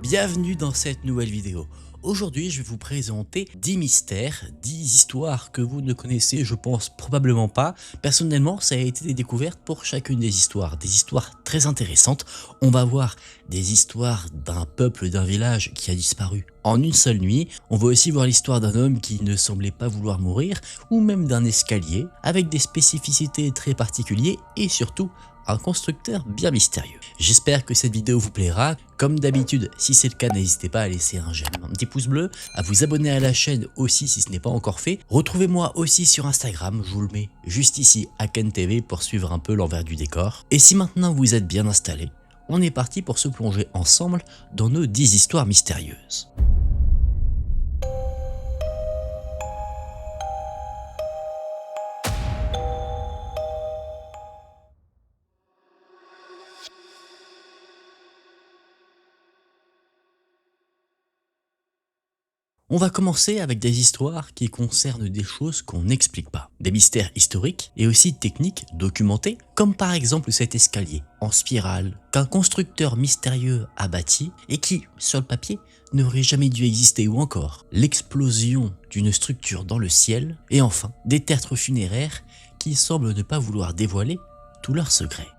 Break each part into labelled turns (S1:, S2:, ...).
S1: Bienvenue dans cette nouvelle vidéo. Aujourd'hui, je vais vous présenter 10 mystères, 10 histoires que vous ne connaissez, je pense, probablement pas. Personnellement, ça a été des découvertes pour chacune des histoires très intéressantes. On va voir des histoires d'un peuple, d'un village qui a disparu en une seule nuit. On va aussi voir l'histoire d'un homme qui ne semblait pas vouloir mourir, ou même d'un escalier, avec des spécificités très particulières et surtout un constructeur bien mystérieux. J'espère que cette vidéo vous plaira. Comme d'habitude, si c'est le cas, n'hésitez pas à laisser un j'aime, un petit pouce bleu, à vous abonner à la chaîne aussi si ce n'est pas encore fait. Retrouvez-moi aussi sur Instagram, je vous le mets juste ici à Ken TV pour suivre un peu l'envers du décor. Et si maintenant vous êtes bien installés, on est parti pour se plonger ensemble dans nos 10 histoires mystérieuses. On va commencer avec des histoires qui concernent des choses qu'on n'explique pas. Des mystères historiques et aussi techniques documentés, comme par exemple cet escalier en spirale qu'un constructeur mystérieux a bâti et qui, sur le papier, n'aurait jamais dû exister, ou encore l'explosion d'une structure dans le ciel, et enfin des tertres funéraires qui semblent ne pas vouloir dévoiler tous leurs secrets.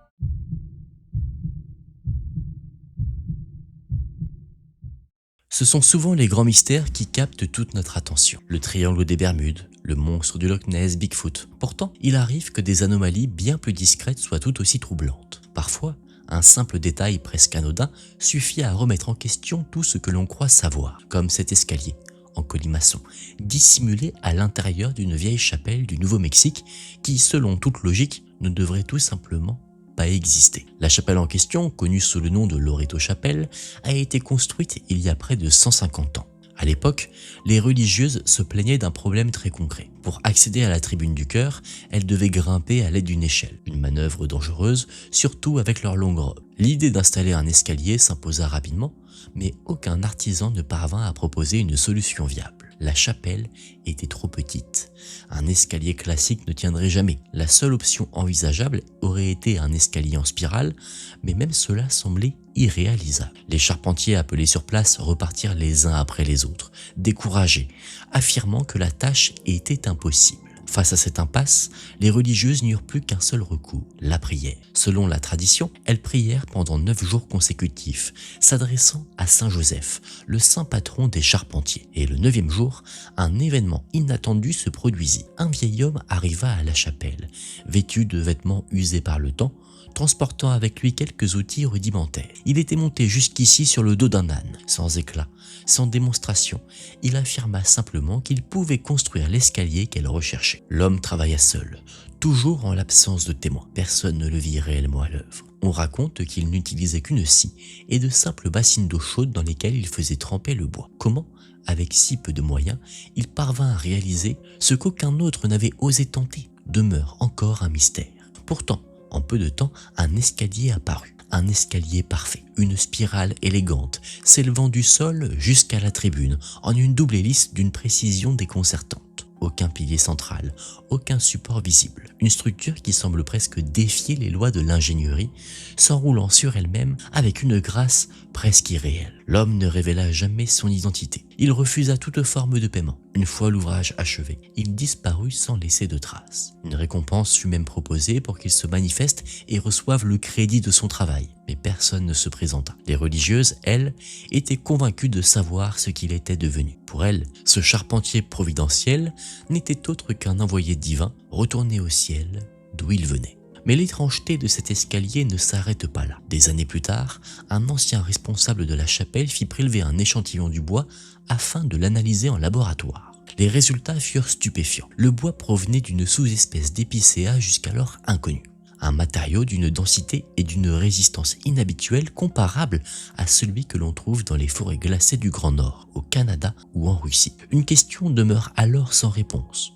S1: Ce sont souvent les grands mystères qui captent toute notre attention. Le triangle des Bermudes, le monstre du Loch Ness, Bigfoot. Pourtant, il arrive que des anomalies bien plus discrètes soient tout aussi troublantes. Parfois, un simple détail presque anodin suffit à remettre en question tout ce que l'on croit savoir, comme cet escalier en colimaçon, dissimulé à l'intérieur d'une vieille chapelle du Nouveau-Mexique qui, selon toute logique, ne devrait tout simplement pas exister. La chapelle en question, connue sous le nom de Loreto Chapel, a été construite il y a près de 150 ans. À l'époque, les religieuses se plaignaient d'un problème très concret. Pour accéder à la tribune du chœur, elles devaient grimper à l'aide d'une échelle, une manœuvre dangereuse, surtout avec leur longue robe. L'idée d'installer un escalier s'imposa rapidement, mais aucun artisan ne parvint à proposer une solution viable. La chapelle était trop petite. Un escalier classique ne tiendrait jamais. La seule option envisageable aurait été un escalier en spirale, mais même cela semblait irréalisable. Les charpentiers appelés sur place repartirent les uns après les autres, découragés, affirmant que la tâche était impossible. Face à cette impasse, les religieuses n'eurent plus qu'un seul recours, la prière. Selon la tradition, elles prièrent pendant 9 jours consécutifs, s'adressant à Saint Joseph, le saint patron des charpentiers. Et le 9e jour, un événement inattendu se produisit. Un vieil homme arriva à la chapelle, vêtu de vêtements usés par le temps, transportant avec lui quelques outils rudimentaires. Il était monté jusqu'ici sur le dos d'un âne, sans éclat, sans démonstration. Il affirma simplement qu'il pouvait construire l'escalier qu'elle recherchait. L'homme travailla seul, toujours en l'absence de témoins. Personne ne le vit réellement à l'œuvre. On raconte qu'il n'utilisait qu'une scie et de simples bassines d'eau chaude dans lesquelles il faisait tremper le bois. Comment, avec si peu de moyens, il parvint à réaliser ce qu'aucun autre n'avait osé tenter, demeure encore un mystère. Pourtant, en peu de temps, un escalier apparut. Un escalier parfait, une spirale élégante, s'élevant du sol jusqu'à la tribune, en une double hélice d'une précision déconcertante. Aucun pilier central, aucun support visible. Une structure qui semble presque défier les lois de l'ingénierie, s'enroulant sur elle-même avec une grâce presque irréelle. L'homme ne révéla jamais son identité. Il refusa toute forme de paiement. Une fois l'ouvrage achevé, il disparut sans laisser de traces. Une récompense fut même proposée pour qu'il se manifeste et reçoive le crédit de son travail. Mais personne ne se présenta. Les religieuses, elles, étaient convaincues de savoir ce qu'il était devenu. Pour elles, ce charpentier providentiel n'était autre qu'un envoyé divin retourné au ciel d'où il venait. Mais l'étrangeté de cet escalier ne s'arrête pas là. Des années plus tard, un ancien responsable de la chapelle fit prélever un échantillon du bois afin de l'analyser en laboratoire. Les résultats furent stupéfiants. Le bois provenait d'une sous-espèce d'épicéa jusqu'alors inconnue. Un matériau d'une densité et d'une résistance inhabituelle comparable à celui que l'on trouve dans les forêts glacées du Grand Nord, au Canada ou en Russie. Une question demeure alors sans réponse.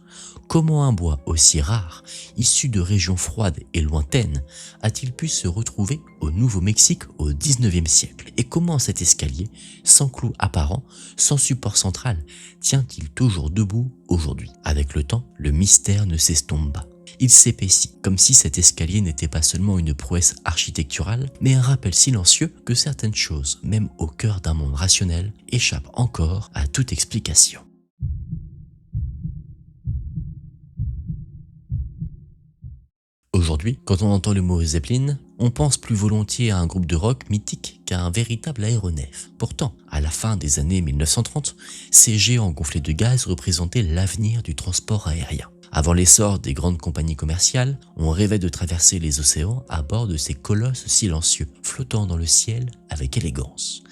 S1: Comment un bois aussi rare, issu de régions froides et lointaines, a-t-il pu se retrouver au Nouveau-Mexique au XIXe siècle? Et comment cet escalier, sans clou apparent, sans support central, tient-il toujours debout aujourd'hui? Avec le temps, le mystère ne s'estompe pas. Il s'épaissit, comme si cet escalier n'était pas seulement une prouesse architecturale, mais un rappel silencieux que certaines choses, même au cœur d'un monde rationnel, échappent encore à toute explication. Aujourd'hui, quand on entend le mot Zeppelin, on pense plus volontiers à un groupe de rock mythique qu'à un véritable aéronef. Pourtant, à la fin des années 1930, ces géants gonflés de gaz représentaient l'avenir du transport aérien. Avant l'essor des grandes compagnies commerciales, on rêvait de traverser les océans à bord de ces colosses silencieux, flottant dans le ciel avec élégance.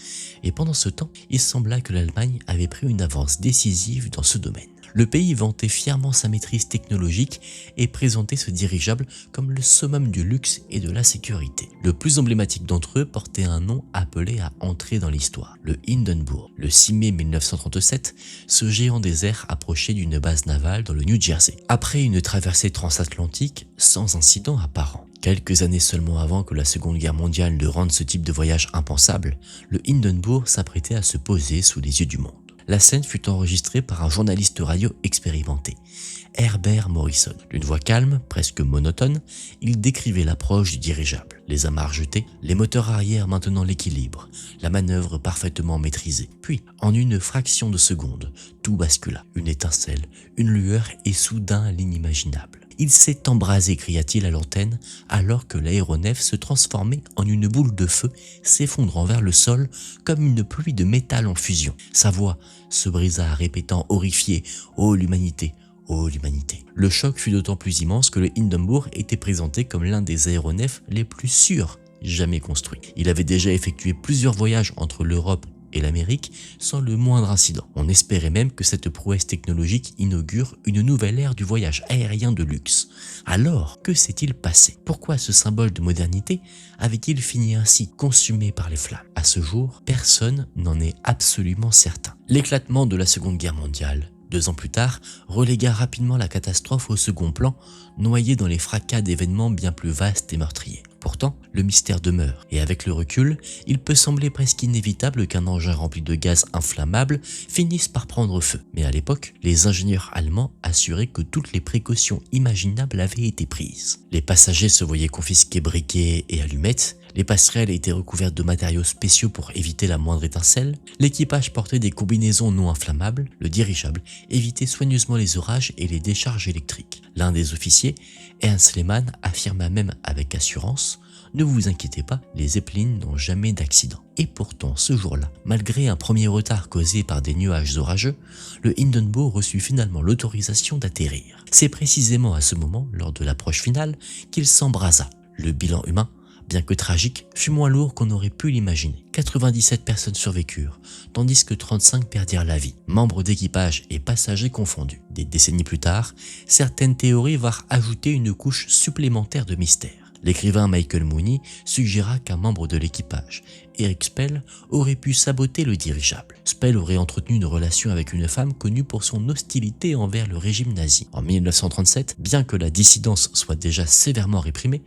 S1: Et pendant ce temps, il sembla que l'Allemagne avait pris une avance décisive dans ce domaine. Le pays vantait fièrement sa maîtrise technologique et présentait ce dirigeable comme le summum du luxe et de la sécurité. Le plus emblématique d'entre eux portait un nom appelé à entrer dans l'histoire, le Hindenburg. Le 6 mai 1937, ce géant des airs approchait d'une base navale dans le New Jersey, après une traversée transatlantique sans incident apparent. Quelques années seulement avant que la Seconde Guerre mondiale ne rende ce type de voyage impensable, le Hindenburg s'apprêtait à se poser sous les yeux du monde. La scène fut enregistrée par un journaliste radio expérimenté, Herbert Morrison. D'une voix calme, presque monotone, il décrivait l'approche du dirigeable. Les amarres jetées, les moteurs arrière maintenant l'équilibre, la manœuvre parfaitement maîtrisée. Puis, en une fraction de seconde, tout bascula. Une étincelle, une lueur et soudain l'inimaginable. Il s'est embrasé, cria-t-il à l'antenne, alors que l'aéronef se transformait en une boule de feu, s'effondrant vers le sol comme une pluie de métal en fusion. Sa voix se brisa, répétant horrifié « Oh l'humanité ! Oh l'humanité !» Le choc fut d'autant plus immense que le Hindenburg était présenté comme l'un des aéronefs les plus sûrs jamais construits. Il avait déjà effectué plusieurs voyages entre l'Europe et l'Amérique sans le moindre incident. On espérait même que cette prouesse technologique inaugure une nouvelle ère du voyage aérien de luxe. Alors, que s'est-il passé? Pourquoi ce symbole de modernité avait-il fini ainsi, consumé par les flammes? À ce jour, personne n'en est absolument certain. L'éclatement de la Seconde Guerre mondiale, 2 ans plus tard, relégua rapidement la catastrophe au second plan, noyée dans les fracas d'événements bien plus vastes et meurtriers. Pourtant, le mystère demeure, et avec le recul, il peut sembler presque inévitable qu'un engin rempli de gaz inflammable finisse par prendre feu. Mais à l'époque, les ingénieurs allemands assuraient que toutes les précautions imaginables avaient été prises. Les passagers se voyaient confisquer briquets et allumettes, les passerelles étaient recouvertes de matériaux spéciaux pour éviter la moindre étincelle, l'équipage portait des combinaisons non inflammables, le dirigeable évitait soigneusement les orages et les décharges électriques. L'un des officiers, Ernst Lehmann, affirma même avec assurance « Ne vous inquiétez pas, les Zeppelin n'ont jamais d'accident ». Et pourtant, ce jour-là, malgré un premier retard causé par des nuages orageux, le Hindenburg reçut finalement l'autorisation d'atterrir. C'est précisément à ce moment, lors de l'approche finale, qu'il s'embrasa. Le bilan humain, bien que tragique, fut moins lourd qu'on aurait pu l'imaginer. 97 personnes survécurent, tandis que 35 perdirent la vie, membres d'équipage et passagers confondus. Des décennies plus tard, certaines théories vinrent ajouter une couche supplémentaire de mystère. L'écrivain Michael Mooney suggéra qu'un membre de l'équipage, Eric Spell, aurait pu saboter le dirigeable. Spell aurait entretenu une relation avec une femme connue pour son hostilité envers le régime nazi. En 1937, bien que la dissidence soit déjà sévèrement réprimée,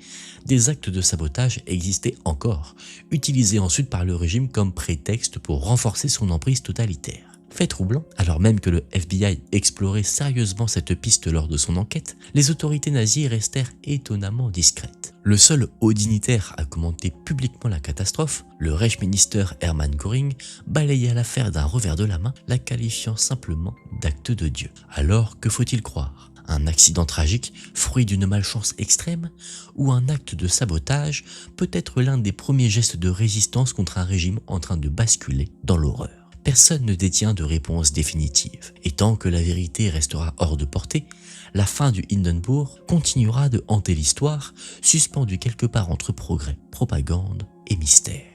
S1: des actes de sabotage existaient encore, utilisés ensuite par le régime comme prétexte pour renforcer son emprise totalitaire. Fait troublant, alors même que le FBI explorait sérieusement cette piste lors de son enquête, les autorités nazies restèrent étonnamment discrètes. Le seul haut dignitaire à commenter publiquement la catastrophe, le Reichsminister Hermann Göring, balaya l'affaire d'un revers de la main, la qualifiant simplement d'acte de Dieu. Alors, que faut-il croire? Un accident tragique, fruit d'une malchance extrême, ou un acte de sabotage, peut être l'un des premiers gestes de résistance contre un régime en train de basculer dans l'horreur? Personne ne détient de réponse définitive, et tant que la vérité restera hors de portée, la fin du Hindenburg continuera de hanter l'histoire, suspendue quelque part entre progrès, propagande et mystère.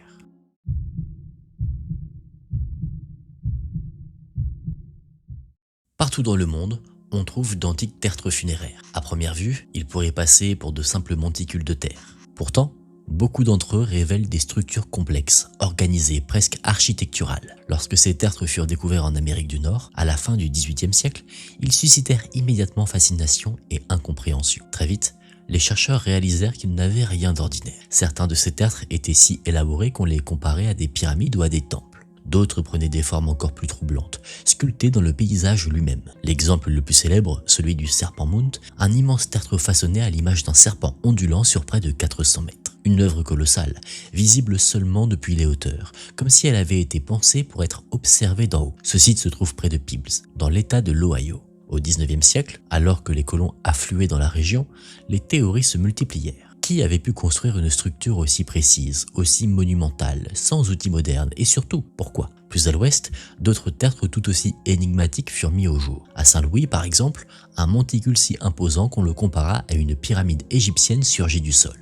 S1: Partout dans le monde, on trouve d'antiques tertres funéraires. À première vue, ils pourraient passer pour de simples monticules de terre. Pourtant, beaucoup d'entre eux révèlent des structures complexes, organisées, presque architecturales. Lorsque ces tertres furent découverts en Amérique du Nord, à la fin du XVIIIe siècle, ils suscitèrent immédiatement fascination et incompréhension. Très vite, les chercheurs réalisèrent qu'ils n'avaient rien d'ordinaire. Certains de ces tertres étaient si élaborés qu'on les comparait à des pyramides ou à des temples. D'autres prenaient des formes encore plus troublantes, sculptées dans le paysage lui-même. L'exemple le plus célèbre, celui du serpent Mount, un immense tertre façonné à l'image d'un serpent ondulant sur près de 400 mètres. Une œuvre colossale, visible seulement depuis les hauteurs, comme si elle avait été pensée pour être observée d'en haut. Ce site se trouve près de Peebles, dans l'état de l'Ohio. Au XIXe siècle, alors que les colons affluaient dans la région, les théories se multiplièrent. Qui avait pu construire une structure aussi précise, aussi monumentale, sans outils modernes, et surtout, pourquoi? Plus à l'ouest, d'autres tertres tout aussi énigmatiques furent mis au jour. À Saint-Louis, par exemple, un monticule si imposant qu'on le compara à une pyramide égyptienne surgie du sol,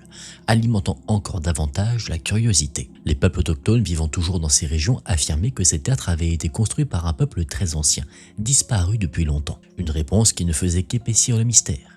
S1: alimentant encore davantage la curiosité. Les peuples autochtones vivant toujours dans ces régions affirmaient que ces tertres avaient été construits par un peuple très ancien, disparu depuis longtemps. Une réponse qui ne faisait qu'épaissir le mystère.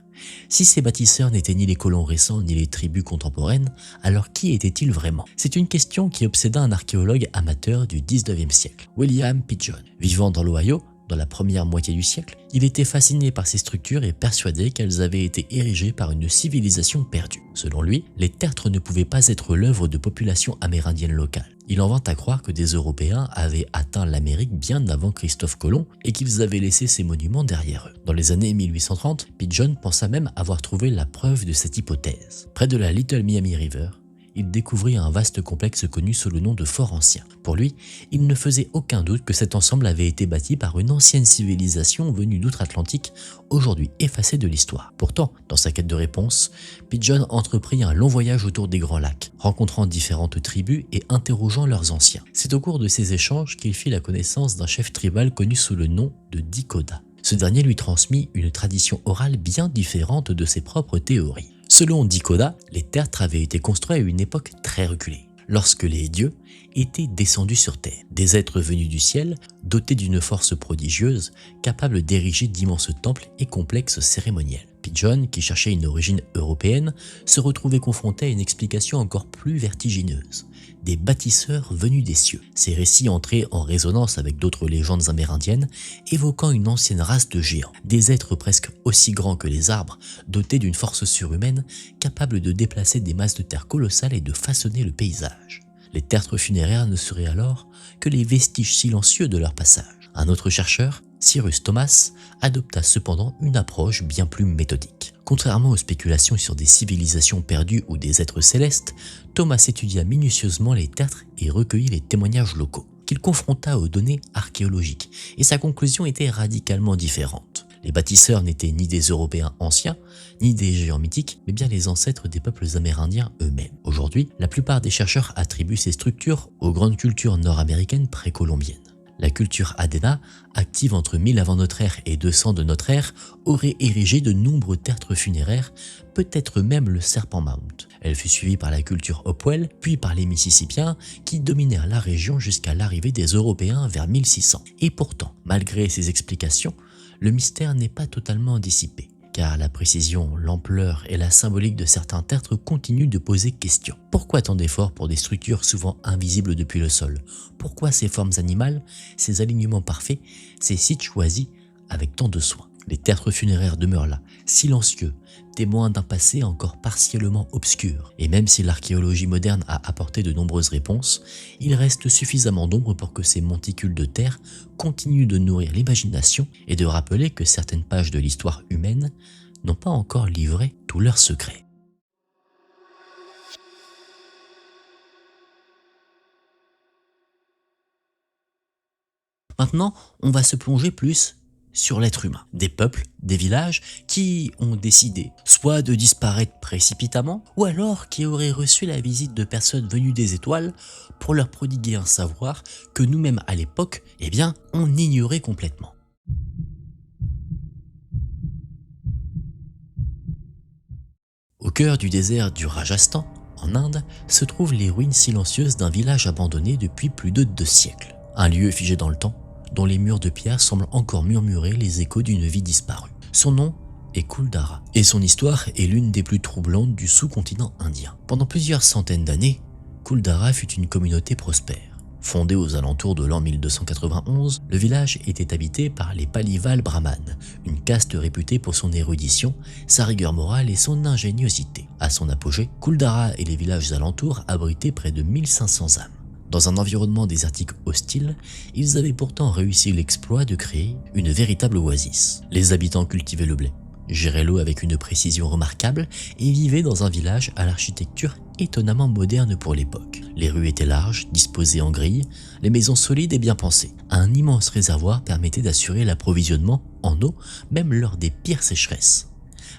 S1: Si ces bâtisseurs n'étaient ni les colons récents ni les tribus contemporaines, alors qui étaient-ils vraiment? C'est une question qui obséda un archéologue amateur du 19e siècle, William Pidgeon. Vivant dans l'Ohio, dans la première moitié du siècle, il était fasciné par ces structures et persuadé qu'elles avaient été érigées par une civilisation perdue. Selon lui, les tertres ne pouvaient pas être l'œuvre de populations amérindiennes locales. Il en vint à croire que des Européens avaient atteint l'Amérique bien avant Christophe Colomb et qu'ils avaient laissé ces monuments derrière eux. Dans les années 1830, Pidgeon pensa même avoir trouvé la preuve de cette hypothèse. Près de la Little Miami River, il découvrit un vaste complexe connu sous le nom de Fort Ancien. Pour lui, il ne faisait aucun doute que cet ensemble avait été bâti par une ancienne civilisation venue d'outre-Atlantique, aujourd'hui effacée de l'histoire. Pourtant, dans sa quête de réponse, Pidgeon entreprit un long voyage autour des Grands Lacs, rencontrant différentes tribus et interrogeant leurs anciens. C'est au cours de ces échanges qu'il fit la connaissance d'un chef tribal connu sous le nom de Dikoda. Ce dernier lui transmit une tradition orale bien différente de ses propres théories. Selon Dikoda, les tertres avaient été construits à une époque très reculée, lorsque les dieux étaient descendus sur terre, des êtres venus du ciel, dotés d'une force prodigieuse, capables d'ériger d'immenses temples et complexes cérémoniels. Pidgeon, qui cherchait une origine européenne, se retrouvait confronté à une explication encore plus vertigineuse. Des bâtisseurs venus des cieux. Ces récits entraient en résonance avec d'autres légendes amérindiennes, évoquant une ancienne race de géants, des êtres presque aussi grands que les arbres, dotés d'une force surhumaine, capables de déplacer des masses de terre colossales et de façonner le paysage. Les tertres funéraires ne seraient alors que les vestiges silencieux de leur passage. Un autre chercheur, Cyrus Thomas, adopta cependant une approche bien plus méthodique. Contrairement aux spéculations sur des civilisations perdues ou des êtres célestes, Thomas étudia minutieusement les tertres et recueillit les témoignages locaux, qu'il confronta aux données archéologiques, et sa conclusion était radicalement différente. Les bâtisseurs n'étaient ni des Européens anciens, ni des géants mythiques, mais bien les ancêtres des peuples amérindiens eux-mêmes. Aujourd'hui, la plupart des chercheurs attribuent ces structures aux grandes cultures nord-américaines précolombiennes. La culture Adena, active entre 1000 avant notre ère et 200 de notre ère, aurait érigé de nombreux tertres funéraires, peut-être même le serpent Mount. Elle fut suivie par la culture Hopewell, puis par les Mississippiens, qui dominèrent la région jusqu'à l'arrivée des Européens vers 1600. Et pourtant, malgré ces explications, le mystère n'est pas totalement dissipé, car la précision, l'ampleur et la symbolique de certains tertres continuent de poser question. Pourquoi tant d'efforts pour des structures souvent invisibles depuis le sol? Pourquoi ces formes animales, ces alignements parfaits, ces sites choisis avec tant de soin? Les tertres funéraires demeurent là, silencieux, témoins d'un passé encore partiellement obscur. Et même si l'archéologie moderne a apporté de nombreuses réponses, il reste suffisamment d'ombre pour que ces monticules de terre continuent de nourrir l'imagination et de rappeler que certaines pages de l'histoire humaine n'ont pas encore livré tous leurs secrets. Maintenant, on va se plonger plus sur l'être humain. Des peuples, des villages qui ont décidé soit de disparaître précipitamment, ou alors qui auraient reçu la visite de personnes venues des étoiles pour leur prodiguer un savoir que nous-mêmes à l'époque, on ignorait complètement. Au cœur du désert du Rajasthan, en Inde, se trouvent les ruines silencieuses d'un village abandonné depuis plus de 2 siècles. Un lieu figé dans le temps, dont les murs de pierre semblent encore murmurer les échos d'une vie disparue. Son nom est Kuldara, et son histoire est l'une des plus troublantes du sous-continent indien. Pendant plusieurs centaines d'années, Kuldara fut une communauté prospère. Fondé aux alentours de l'an 1291, le village était habité par les Palival Brahmanes, une caste réputée pour son érudition, sa rigueur morale et son ingéniosité. À son apogée, Kuldara et les villages alentours abritaient près de 1500 âmes. Dans un environnement désertique hostile, ils avaient pourtant réussi l'exploit de créer une véritable oasis. Les habitants cultivaient le blé, géraient l'eau avec une précision remarquable et vivaient dans un village à l'architecture étonnamment moderne pour l'époque. Les rues étaient larges, disposées en grilles, les maisons solides et bien pensées. Un immense réservoir permettait d'assurer l'approvisionnement en eau même lors des pires sécheresses.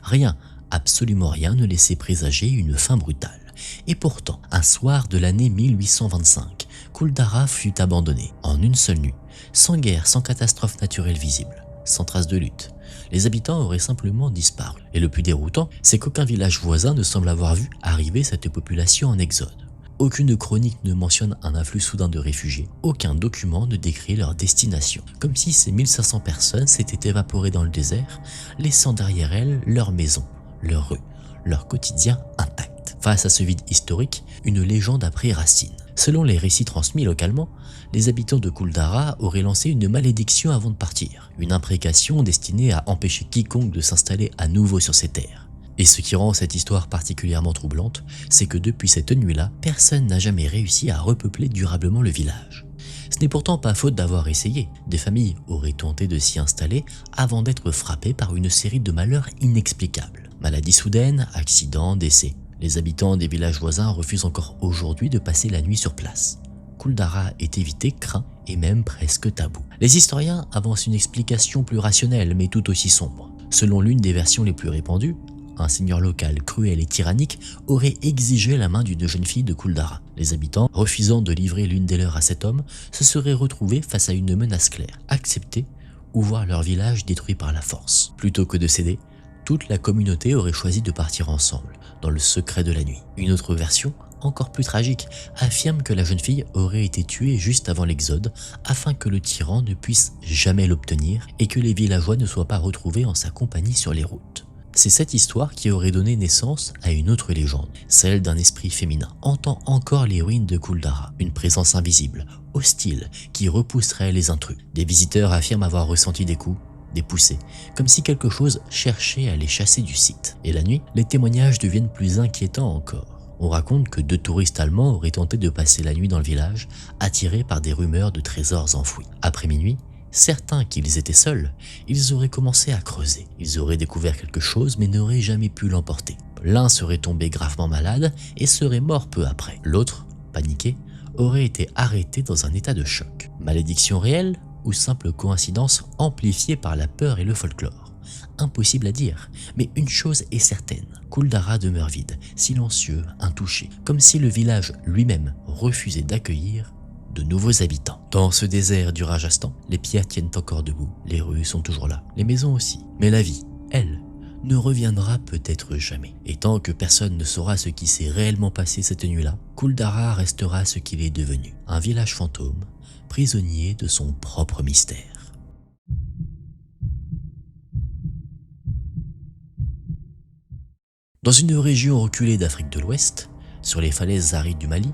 S1: Rien, absolument rien ne laissait présager une fin brutale. Et pourtant, un soir de l'année 1825, Kuldara fut abandonné en une seule nuit, sans guerre, sans catastrophe naturelle visible, sans trace de lutte. Les habitants auraient simplement disparu. Et le plus déroutant, c'est qu'aucun village voisin ne semble avoir vu arriver cette population en exode. Aucune chronique ne mentionne un afflux soudain de réfugiés, aucun document ne décrit leur destination, comme si ces 1500 personnes s'étaient évaporées dans le désert, laissant derrière elles leurs maisons, leurs rues, leur quotidien intact. Face à ce vide historique, une légende a pris racine. Selon les récits transmis localement, les habitants de Kuldara auraient lancé une malédiction avant de partir, une imprécation destinée à empêcher quiconque de s'installer à nouveau sur ces terres. Et ce qui rend cette histoire particulièrement troublante, c'est que depuis cette nuit-là, personne n'a jamais réussi à repeupler durablement le village. Ce n'est pourtant pas faute d'avoir essayé. Des familles auraient tenté de s'y installer avant d'être frappées par une série de malheurs inexplicables. Maladies soudaines, accidents, décès. Les habitants des villages voisins refusent encore aujourd'hui de passer la nuit sur place. Kuldara est évité, craint et même presque tabou. Les historiens avancent une explication plus rationnelle mais tout aussi sombre. Selon l'une des versions les plus répandues, un seigneur local cruel et tyrannique aurait exigé la main d'une jeune fille de Kuldara. Les habitants, refusant de livrer l'une des leurs à cet homme, se seraient retrouvés face à une menace claire, accepter ou voir leur village détruit par la force. Plutôt que de céder, toute la communauté aurait choisi de partir ensemble, dans le secret de la nuit. Une autre version, encore plus tragique, affirme que la jeune fille aurait été tuée juste avant l'exode afin que le tyran ne puisse jamais l'obtenir et que les villageois ne soient pas retrouvés en sa compagnie sur les routes. C'est cette histoire qui aurait donné naissance à une autre légende, celle d'un esprit féminin hantant encore les ruines de Kuldara, une présence invisible, hostile, qui repousserait les intrus. Des visiteurs affirment avoir ressenti des coups, des poussées, comme si quelque chose cherchait à les chasser du site. Et la nuit, les témoignages deviennent plus inquiétants encore. On raconte que 2 touristes allemands auraient tenté de passer la nuit dans le village, attirés par des rumeurs de trésors enfouis. Après minuit, certains qu'ils étaient seuls, ils auraient commencé à creuser. Ils auraient découvert quelque chose mais n'auraient jamais pu l'emporter. L'un serait tombé gravement malade et serait mort peu après. L'autre, paniqué, aurait été arrêté dans un état de choc. Malédiction réelle ou simple coïncidence amplifiée par la peur et le folklore? Impossible à dire, mais une chose est certaine, Kuldara demeure vide, silencieux, intouché, comme si le village lui-même refusait d'accueillir de nouveaux habitants. Dans ce désert du Rajasthan, les pierres tiennent encore debout, les rues sont toujours là, les maisons aussi. Mais la vie, elle, ne reviendra peut-être jamais. Et tant que personne ne saura ce qui s'est réellement passé cette nuit-là, Kuldara restera ce qu'il est devenu, un village fantôme, prisonnier de son propre mystère. Dans une région reculée d'Afrique de l'Ouest, sur les falaises arides du Mali,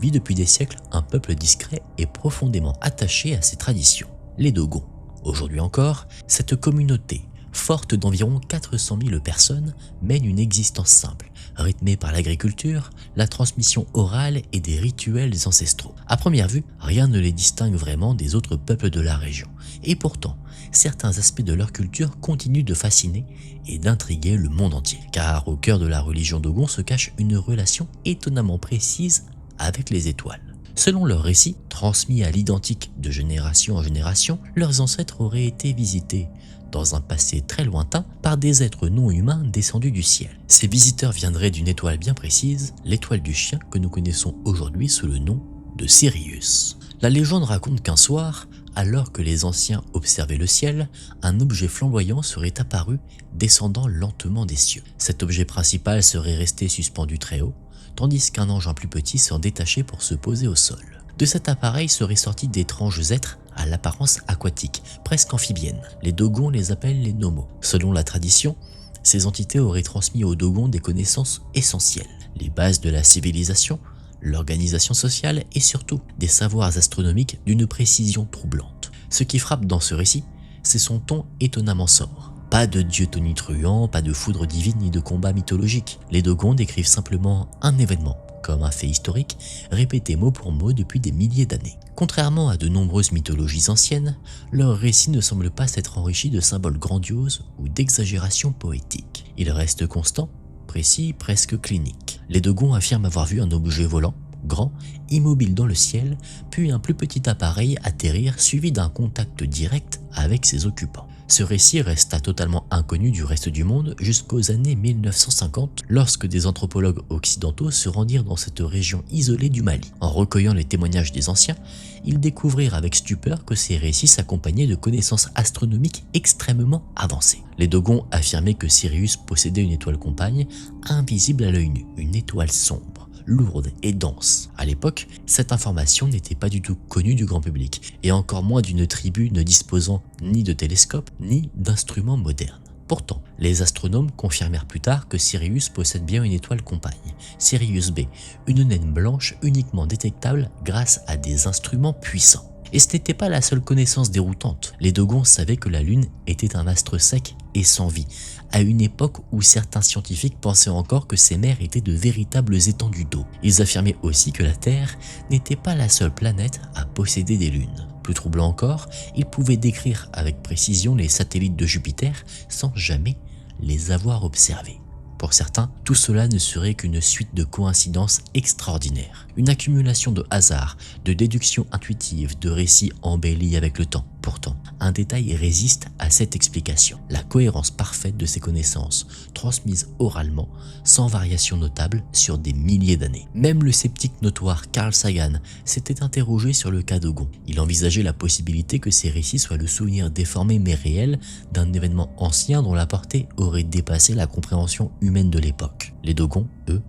S1: vit depuis des siècles un peuple discret et profondément attaché à ses traditions, les Dogons. Aujourd'hui encore, cette communauté, forte d'environ 400 000 personnes, mène une existence simple, rythmée par l'agriculture, la transmission orale et des rituels ancestraux. À première vue, rien ne les distingue vraiment des autres peuples de la région. Et pourtant, certains aspects de leur culture continuent de fasciner et d'intriguer le monde entier. Car au cœur de la religion Dogon se cache une relation étonnamment précise avec les étoiles. Selon leurs récits, transmis à l'identique de génération en génération, leurs ancêtres auraient été visités dans un passé très lointain par des êtres non humains descendus du ciel. Ces visiteurs viendraient d'une étoile bien précise, l'étoile du chien que nous connaissons aujourd'hui sous le nom de Sirius. La légende raconte qu'un soir, alors que les anciens observaient le ciel, un objet flamboyant serait apparu descendant lentement des cieux. Cet objet principal serait resté suspendu très haut, tandis qu'un engin plus petit s'en détachait pour se poser au sol. De cet appareil seraient sortis d'étranges êtres à l'apparence aquatique, presque amphibienne. Les Dogons les appellent les Nomos. Selon la tradition, ces entités auraient transmis aux Dogons des connaissances essentielles, les bases de la civilisation, l'organisation sociale et surtout des savoirs astronomiques d'une précision troublante. Ce qui frappe dans ce récit, c'est son ton étonnamment sobre. Pas de dieu tonitruant, pas de foudre divine ni de combat mythologique. Les Dogons décrivent simplement un événement, comme un fait historique répété mot pour mot depuis des milliers d'années. Contrairement à de nombreuses mythologies anciennes, leur récit ne semble pas s'être enrichi de symboles grandioses ou d'exagérations poétiques. Il reste constant, précis, presque clinique. Les Dogons affirment avoir vu un objet volant, grand, immobile dans le ciel, puis un plus petit appareil atterrir suivi d'un contact direct avec ses occupants. Ce récit resta totalement inconnu du reste du monde jusqu'aux années 1950, lorsque des anthropologues occidentaux se rendirent dans cette région isolée du Mali. En recueillant les témoignages des anciens, ils découvrirent avec stupeur que ces récits s'accompagnaient de connaissances astronomiques extrêmement avancées. Les Dogons affirmaient que Sirius possédait une étoile compagne, invisible à l'œil nu, une étoile sombre, lourde et dense. À l'époque, cette information n'était pas du tout connue du grand public, et encore moins d'une tribu ne disposant ni de télescope ni d'instruments modernes. Pourtant, les astronomes confirmèrent plus tard que Sirius possède bien une étoile compagne, Sirius B, une naine blanche uniquement détectable grâce à des instruments puissants. Et ce n'était pas la seule connaissance déroutante. Les Dogons savaient que la Lune était un astre sec et sans vie, à une époque où certains scientifiques pensaient encore que ces mers étaient de véritables étendues d'eau. Ils affirmaient aussi que la Terre n'était pas la seule planète à posséder des lunes. Plus troublant encore, ils pouvaient décrire avec précision les satellites de Jupiter sans jamais les avoir observés. Pour certains, tout cela ne serait qu'une suite de coïncidences extraordinaires, une accumulation de hasards, de déductions intuitives, de récits embellis avec le temps. Pourtant, un détail résiste à cette explication, la cohérence parfaite de ces connaissances, transmises oralement, sans variation notable sur des milliers d'années. Même le sceptique notoire Carl Sagan s'était interrogé sur le cas Dogon. Il envisageait la possibilité que ces récits soient le souvenir déformé mais réel d'un événement ancien dont la portée aurait dépassé la compréhension humaine de l'époque. Les Dogons, eux,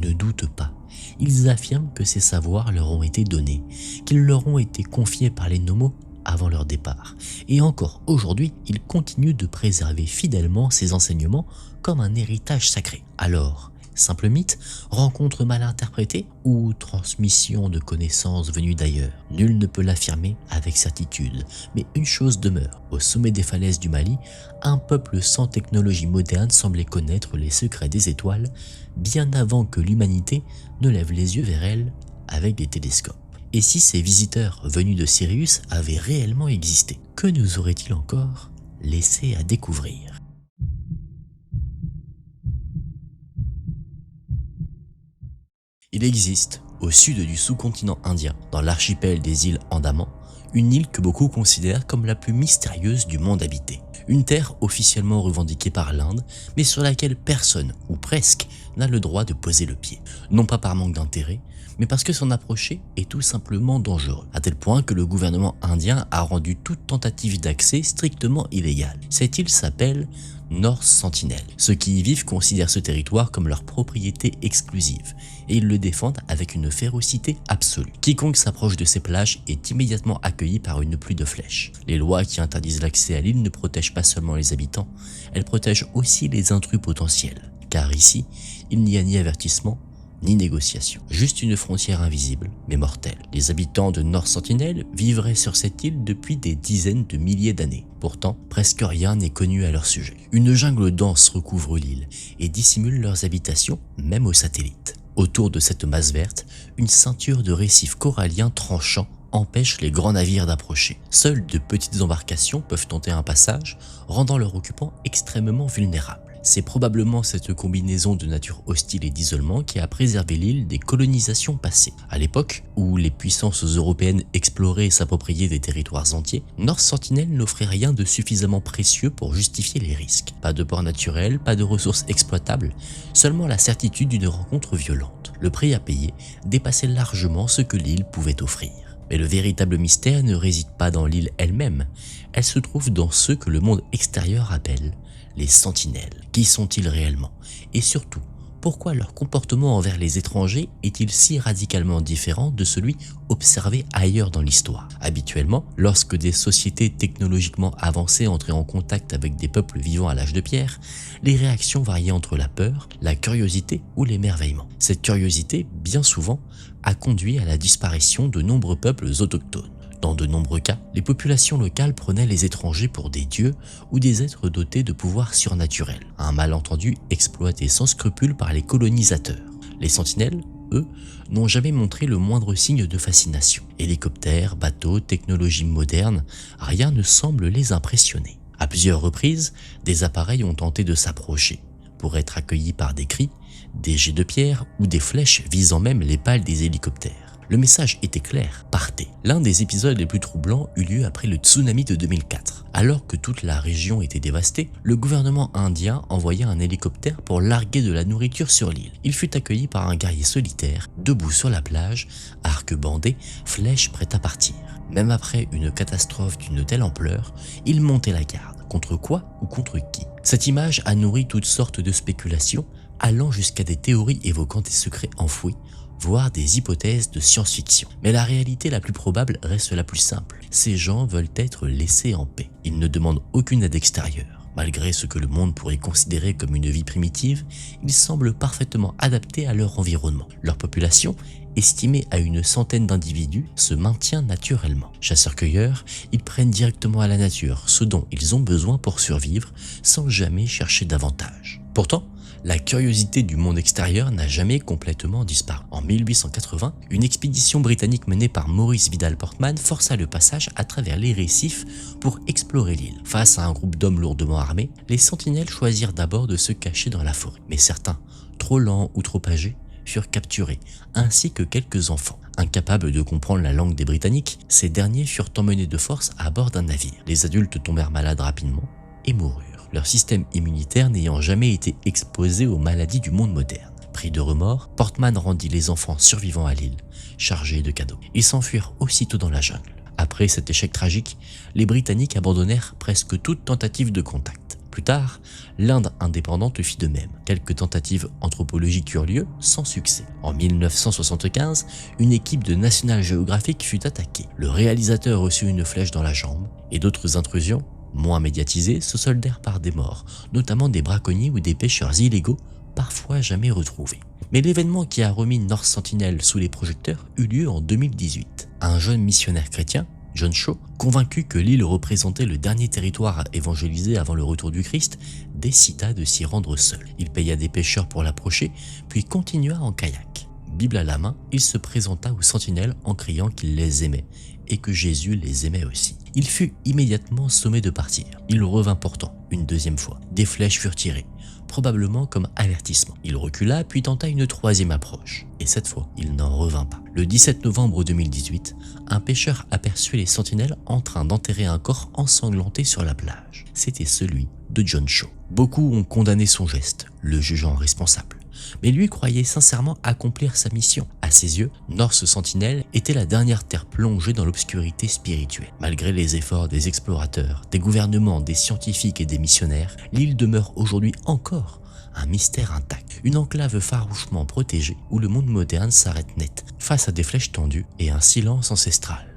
S1: ne doutent pas. Ils affirment que ces savoirs leur ont été donnés, qu'ils leur ont été confiés par les Nomos avant leur départ. Et encore aujourd'hui, ils continuent de préserver fidèlement ces enseignements comme un héritage sacré. Alors, simple mythe, rencontre mal interprétée ou transmission de connaissances venues d'ailleurs? Nul ne peut l'affirmer avec certitude, mais une chose demeure. Au sommet des falaises du Mali, un peuple sans technologie moderne semblait connaître les secrets des étoiles bien avant que l'humanité ne lève les yeux vers elles avec des télescopes. Et si ces visiteurs venus de Sirius avaient réellement existé, que nous auraient-ils encore laissé à découvrir? Il existe, au sud du sous-continent indien, dans l'archipel des îles Andaman, une île que beaucoup considèrent comme la plus mystérieuse du monde habité. Une terre officiellement revendiquée par l'Inde, mais sur laquelle personne, ou presque, n'a le droit de poser le pied. Non pas par manque d'intérêt, mais parce que s'en approcher est tout simplement dangereux, à tel point que le gouvernement indien a rendu toute tentative d'accès strictement illégale. Cette île s'appelle North Sentinel. Ceux qui y vivent considèrent ce territoire comme leur propriété exclusive, et ils le défendent avec une férocité absolue. Quiconque s'approche de ces plages est immédiatement accueilli par une pluie de flèches. Les lois qui interdisent l'accès à l'île ne protègent pas seulement les habitants, elles protègent aussi les intrus potentiels, car ici, il n'y a ni avertissement, ni négociation. Juste une frontière invisible, mais mortelle. Les habitants de North Sentinel vivraient sur cette île depuis des dizaines de milliers d'années. Pourtant, presque rien n'est connu à leur sujet. Une jungle dense recouvre l'île et dissimule leurs habitations, même aux satellites. Autour de cette masse verte, une ceinture de récifs coralliens tranchants empêche les grands navires d'approcher. Seules de petites embarcations peuvent tenter un passage, rendant leurs occupants extrêmement vulnérables. C'est probablement cette combinaison de nature hostile et d'isolement qui a préservé l'île des colonisations passées. À l'époque où les puissances européennes exploraient et s'appropriaient des territoires entiers, North Sentinel n'offrait rien de suffisamment précieux pour justifier les risques. Pas de port naturel, pas de ressources exploitables, seulement la certitude d'une rencontre violente. Le prix à payer dépassait largement ce que l'île pouvait offrir. Mais le véritable mystère ne réside pas dans l'île elle-même, elle se trouve dans ceux que le monde extérieur appelle les sentinelles. Qui sont-ils réellement? Et surtout, pourquoi leur comportement envers les étrangers est-il si radicalement différent de celui observé ailleurs dans l'histoire? Habituellement, lorsque des sociétés technologiquement avancées entraient en contact avec des peuples vivant à l'âge de pierre, les réactions variaient entre la peur, la curiosité ou l'émerveillement. Cette curiosité, bien souvent, a conduit à la disparition de nombreux peuples autochtones. Dans de nombreux cas, les populations locales prenaient les étrangers pour des dieux ou des êtres dotés de pouvoirs surnaturels, un malentendu exploité sans scrupule par les colonisateurs. Les sentinelles, eux, n'ont jamais montré le moindre signe de fascination. Hélicoptères, bateaux, technologies modernes, rien ne semble les impressionner. À plusieurs reprises, des appareils ont tenté de s'approcher, pour être accueillis par des cris, des jets de pierre ou des flèches visant même les pales des hélicoptères. Le message était clair, partez. L'un des épisodes les plus troublants eut lieu après le tsunami de 2004. Alors que toute la région était dévastée, le gouvernement indien envoya un hélicoptère pour larguer de la nourriture sur l'île. Il fut accueilli par un guerrier solitaire, debout sur la plage, arc bandé, flèche prête à partir. Même après une catastrophe d'une telle ampleur, il montait la garde. Contre quoi ou contre qui? Cette image a nourri toutes sortes de spéculations, allant jusqu'à des théories évoquant des secrets enfouis, voire des hypothèses de science-fiction. Mais la réalité la plus probable reste la plus simple. Ces gens veulent être laissés en paix. Ils ne demandent aucune aide extérieure. Malgré ce que le monde pourrait considérer comme une vie primitive, ils semblent parfaitement adaptés à leur environnement. Leur population, estimée à une centaine d'individus, se maintient naturellement. Chasseurs-cueilleurs, ils prennent directement à la nature ce dont ils ont besoin pour survivre, sans jamais chercher davantage. Pourtant, la curiosité du monde extérieur n'a jamais complètement disparu. En 1880, une expédition britannique menée par Maurice Vidal Portman força le passage à travers les récifs pour explorer l'île. Face à un groupe d'hommes lourdement armés, les sentinelles choisirent d'abord de se cacher dans la forêt. Mais certains, trop lents ou trop âgés, furent capturés, ainsi que quelques enfants. Incapables de comprendre la langue des Britanniques, ces derniers furent emmenés de force à bord d'un navire. Les adultes tombèrent malades rapidement et moururent, leur système immunitaire n'ayant jamais été exposé aux maladies du monde moderne. Pris de remords, Portman rendit les enfants survivants à l'île, chargés de cadeaux. Ils s'enfuirent aussitôt dans la jungle. Après cet échec tragique, les Britanniques abandonnèrent presque toute tentative de contact. Plus tard, l'Inde indépendante fit de même. Quelques tentatives anthropologiques eurent lieu, sans succès. En 1975, une équipe de National Geographic fut attaquée. Le réalisateur reçut une flèche dans la jambe et d'autres intrusions, moins médiatisées, se soldèrent par des morts, notamment des braconniers ou des pêcheurs illégaux, parfois jamais retrouvés. Mais l'événement qui a remis North Sentinel sous les projecteurs eut lieu en 2018. Un jeune missionnaire chrétien, John Shaw, convaincu que l'île représentait le dernier territoire à évangéliser avant le retour du Christ, décida de s'y rendre seul. Il paya des pêcheurs pour l'approcher, puis continua en kayak. Bible à la main, il se présenta aux sentinelles en criant qu'il les aimait et que Jésus les aimait aussi. Il fut immédiatement sommé de partir. Il revint pourtant une deuxième fois. Des flèches furent tirées, probablement comme avertissement. Il recula puis tenta une troisième approche. Et cette fois, il n'en revint pas. Le 17 novembre 2018, un pêcheur aperçut les sentinelles en train d'enterrer un corps ensanglanté sur la plage. C'était celui de John Shaw. Beaucoup ont condamné son geste, le jugeant responsable. Mais lui croyait sincèrement accomplir sa mission. À ses yeux, North Sentinel était la dernière terre plongée dans l'obscurité spirituelle. Malgré les efforts des explorateurs, des gouvernements, des scientifiques et des missionnaires, l'île demeure aujourd'hui encore un mystère intact. Une enclave farouchement protégée où le monde moderne s'arrête net, face à des flèches tendues et un silence ancestral.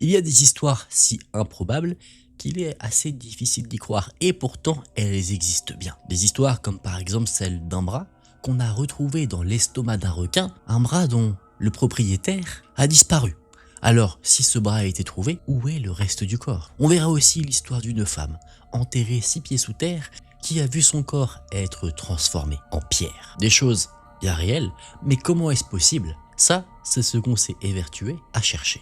S1: Il y a des histoires si improbables qu'il est assez difficile d'y croire, et pourtant elles existent bien. Des histoires comme par exemple celle d'un bras qu'on a retrouvé dans l'estomac d'un requin, un bras dont le propriétaire a disparu. Alors, si ce bras a été trouvé, où est le reste du corps? On verra aussi l'histoire d'une femme, enterrée 6 pieds sous terre, qui a vu son corps être transformé en pierre. Des choses bien réelles, mais comment est-ce possible? Ça, c'est ce qu'on s'est évertué à chercher.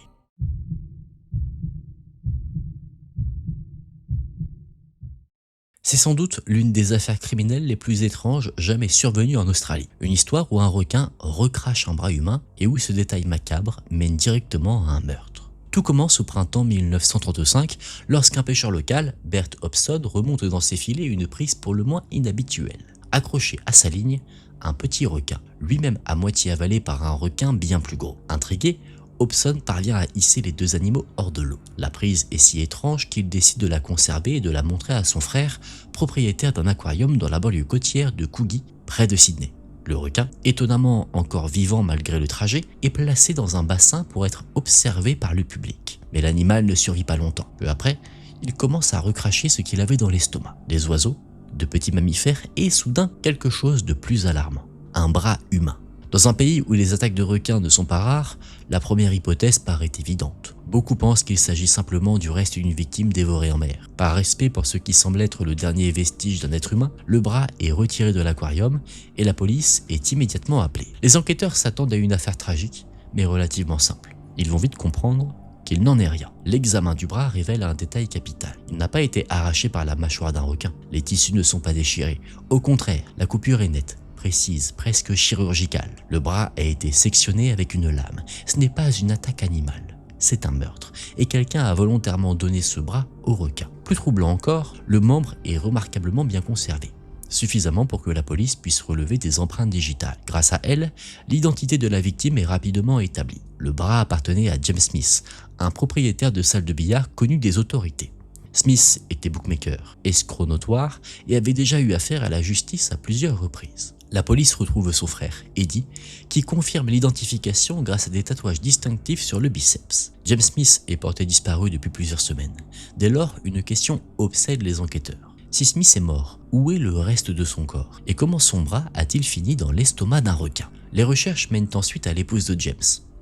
S1: C'est sans doute l'une des affaires criminelles les plus étranges jamais survenues en Australie. Une histoire où un requin recrache un bras humain et où ce détail macabre mène directement à un meurtre. Tout commence au printemps 1935 lorsqu'un pêcheur local, Bert Hobson, remonte dans ses filets une prise pour le moins inhabituelle. Accroché à sa ligne, un petit requin, lui-même à moitié avalé par un requin bien plus gros. Intrigué, Hobson parvient à hisser les deux animaux hors de l'eau. La prise est si étrange qu'il décide de la conserver et de la montrer à son frère, propriétaire d'un aquarium dans la banlieue côtière de Coogee, près de Sydney. Le requin, étonnamment encore vivant malgré le trajet, est placé dans un bassin pour être observé par le public. Mais l'animal ne survit pas longtemps. Peu après, il commence à recracher ce qu'il avait dans l'estomac. Des oiseaux, de petits mammifères et soudain quelque chose de plus alarmant. Un bras humain. Dans un pays où les attaques de requins ne sont pas rares, la première hypothèse paraît évidente. Beaucoup pensent qu'il s'agit simplement du reste d'une victime dévorée en mer. Par respect pour ce qui semble être le dernier vestige d'un être humain, le bras est retiré de l'aquarium et la police est immédiatement appelée. Les enquêteurs s'attendent à une affaire tragique, mais relativement simple. Ils vont vite comprendre qu'il n'en est rien. L'examen du bras révèle un détail capital. Il n'a pas été arraché par la mâchoire d'un requin. Les tissus ne sont pas déchirés. Au contraire, la coupure est nette, précise, presque chirurgicale. Le bras a été sectionné avec une lame. Ce n'est pas une attaque animale, c'est un meurtre. Et quelqu'un a volontairement donné ce bras au requin. Plus troublant encore, le membre est remarquablement bien conservé, suffisamment pour que la police puisse relever des empreintes digitales. Grâce à elles, l'identité de la victime est rapidement établie. Le bras appartenait à James Smith, un propriétaire de salle de billard connu des autorités. Smith était bookmaker, escroc notoire et avait déjà eu affaire à la justice à plusieurs reprises. La police retrouve son frère, Eddie, qui confirme l'identification grâce à des tatouages distinctifs sur le biceps. James Smith est porté disparu depuis plusieurs semaines. Dès lors, une question obsède les enquêteurs. Si Smith est mort, où est le reste de son corps? Et comment son bras a-t-il fini dans l'estomac d'un requin? Les recherches mènent ensuite à l'épouse de James,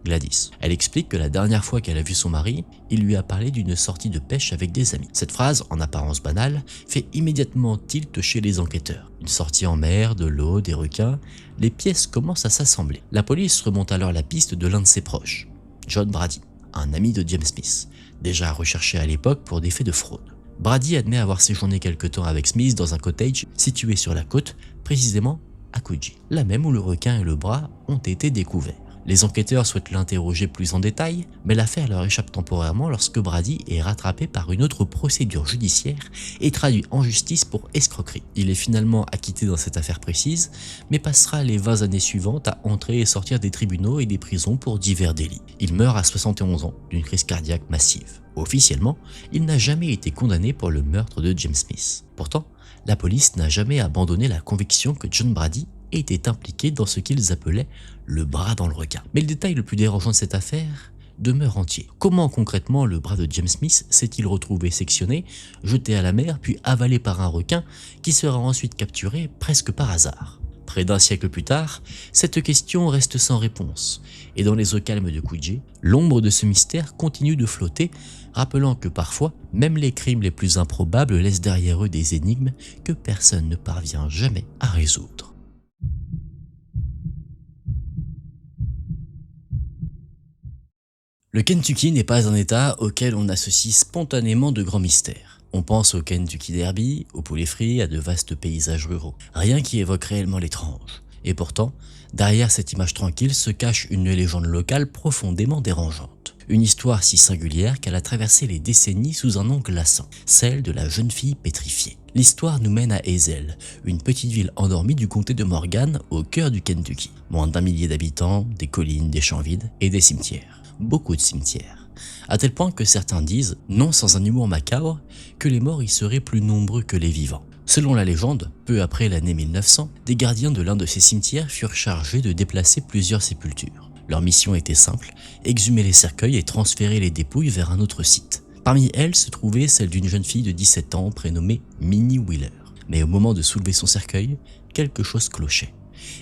S1: Gladys. Elle explique que la dernière fois qu'elle a vu son mari, il lui a parlé d'une sortie de pêche avec des amis. Cette phrase, en apparence banale, fait immédiatement tilt chez les enquêteurs. Une sortie en mer, de l'eau, des requins, les pièces commencent à s'assembler. La police remonte alors la piste de l'un de ses proches, John Brady, un ami de James Smith, déjà recherché à l'époque pour des faits de fraude. Brady admet avoir séjourné quelque temps avec Smith dans un cottage situé sur la côte, précisément à Coogee, la même où le requin et le bras ont été découverts. Les enquêteurs souhaitent l'interroger plus en détail, mais l'affaire leur échappe temporairement lorsque Brady est rattrapé par une autre procédure judiciaire et traduit en justice pour escroquerie. Il est finalement acquitté dans cette affaire précise, mais passera les 20 années suivantes à entrer et sortir des tribunaux et des prisons pour divers délits. Il meurt à 71 ans d'une crise cardiaque massive. Officiellement, il n'a jamais été condamné pour le meurtre de James Smith. Pourtant, la police n'a jamais abandonné la conviction que John Brady était impliqué dans ce qu'ils appelaient le bras dans le requin. Mais le détail le plus dérangeant de cette affaire demeure entier. Comment concrètement le bras de James Smith s'est-il retrouvé sectionné, jeté à la mer, puis avalé par un requin qui sera ensuite capturé presque par hasard? Près d'un siècle plus tard, cette question reste sans réponse, et dans les eaux calmes de Coogee, l'ombre de ce mystère continue de flotter, rappelant que parfois, même les crimes les plus improbables laissent derrière eux des énigmes que personne ne parvient jamais à résoudre. Le Kentucky n'est pas un état auquel on associe spontanément de grands mystères. On pense au Kentucky Derby, au poulet frit, à de vastes paysages ruraux. Rien qui évoque réellement l'étrange. Et pourtant, derrière cette image tranquille se cache une légende locale profondément dérangeante. Une histoire si singulière qu'elle a traversé les décennies sous un nom glaçant, celle de la jeune fille pétrifiée. L'histoire nous mène à Hazel, une petite ville endormie du comté de Morgan au cœur du Kentucky. Moins d'1 millier d'habitants, des collines, des champs vides et des cimetières. Beaucoup de cimetières, à tel point que certains disent, non sans un humour macabre, que les morts y seraient plus nombreux que les vivants. Selon la légende, peu après l'année 1900, des gardiens de l'un de ces cimetières furent chargés de déplacer plusieurs sépultures. Leur mission était simple, exhumer les cercueils et transférer les dépouilles vers un autre site. Parmi elles se trouvait celle d'une jeune fille de 17 ans prénommée Minnie Wheeler. Mais au moment de soulever son cercueil, quelque chose clochait.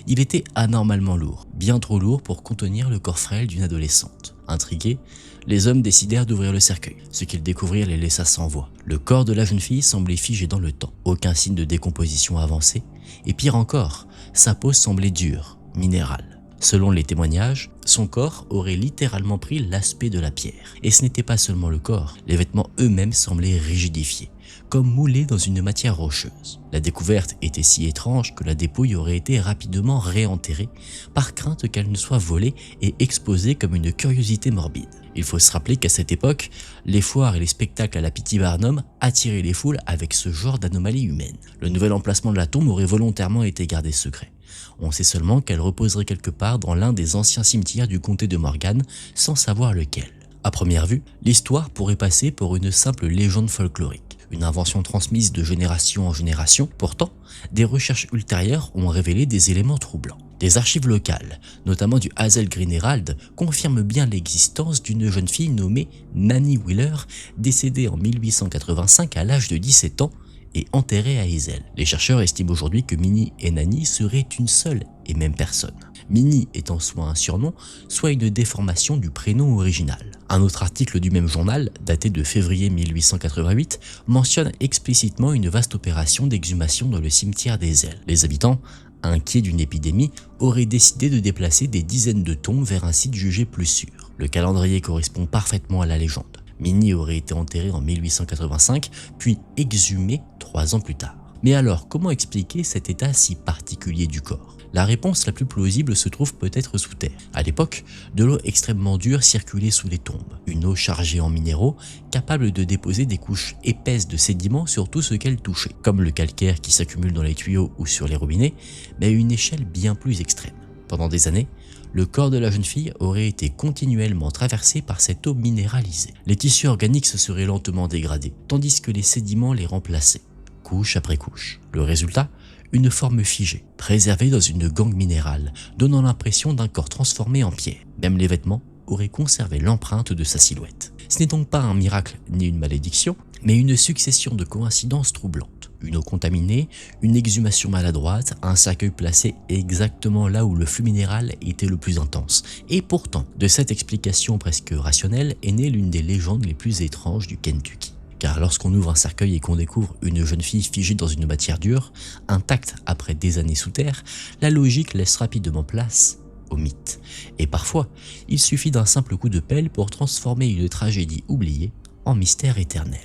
S1: Il était anormalement lourd, bien trop lourd pour contenir le corps frêle d'une adolescente. Intrigués, les hommes décidèrent d'ouvrir le cercueil. Ce qu'ils découvrirent les laissa sans voix. Le corps de la jeune fille semblait figé dans le temps, aucun signe de décomposition avancé, et pire encore, sa peau semblait dure, minérale. Selon les témoignages, son corps aurait littéralement pris l'aspect de la pierre. Et ce n'était pas seulement le corps, les vêtements eux-mêmes semblaient rigidifiés, comme moulés dans une matière rocheuse. La découverte était si étrange que la dépouille aurait été rapidement réenterrée, par crainte qu'elle ne soit volée et exposée comme une curiosité morbide. Il faut se rappeler qu'à cette époque, les foires et les spectacles à la P.T. Barnum attiraient les foules avec ce genre d'anomalie humaine. Le nouvel emplacement de la tombe aurait volontairement été gardé secret. On sait seulement qu'elle reposerait quelque part dans l'un des anciens cimetières du comté de Morgan, sans savoir lequel. À première vue, l'histoire pourrait passer pour une simple légende folklorique, une invention transmise de génération en génération. Pourtant, des recherches ultérieures ont révélé des éléments troublants. Des archives locales, notamment du Hazel Green Herald, confirment bien l'existence d'une jeune fille nommée Nanny Wheeler, décédée en 1885 à l'âge de 17 ans et enterré à Ezel. Les chercheurs estiment aujourd'hui que Minnie et Nanny seraient une seule et même personne. Minnie étant soit un surnom, soit une déformation du prénom original. Un autre article du même journal, daté de février 1888, mentionne explicitement une vaste opération d'exhumation dans le cimetière d'Ezel. Les habitants, inquiets d'une épidémie, auraient décidé de déplacer des dizaines de tombes vers un site jugé plus sûr. Le calendrier correspond parfaitement à la légende. Minnie aurait été enterrée en 1885, puis exhumée 3 ans plus tard. Mais alors, comment expliquer cet état si particulier du corps? La réponse la plus plausible se trouve peut-être sous terre. À l'époque, de l'eau extrêmement dure circulait sous les tombes, une eau chargée en minéraux, capable de déposer des couches épaisses de sédiments sur tout ce qu'elle touchait, comme le calcaire qui s'accumule dans les tuyaux ou sur les robinets, mais à une échelle bien plus extrême. Pendant des années, le corps de la jeune fille aurait été continuellement traversé par cette eau minéralisée. Les tissus organiques se seraient lentement dégradés, tandis que les sédiments les remplaçaient, couche après couche. Le résultat ? Une forme figée, préservée dans une gangue minérale, donnant l'impression d'un corps transformé en pierre. Même les vêtements auraient conservé l'empreinte de sa silhouette. Ce n'est donc pas un miracle ni une malédiction, mais une succession de coïncidences troublantes. Une eau contaminée, une exhumation maladroite, un cercueil placé exactement là où le flux minéral était le plus intense. Et pourtant, de cette explication presque rationnelle est née l'une des légendes les plus étranges du Kentucky. Car lorsqu'on ouvre un cercueil et qu'on découvre une jeune fille figée dans une matière dure, intacte après des années sous terre, la logique laisse rapidement place au mythe. Et parfois, il suffit d'un simple coup de pelle pour transformer une tragédie oubliée en mystère éternel.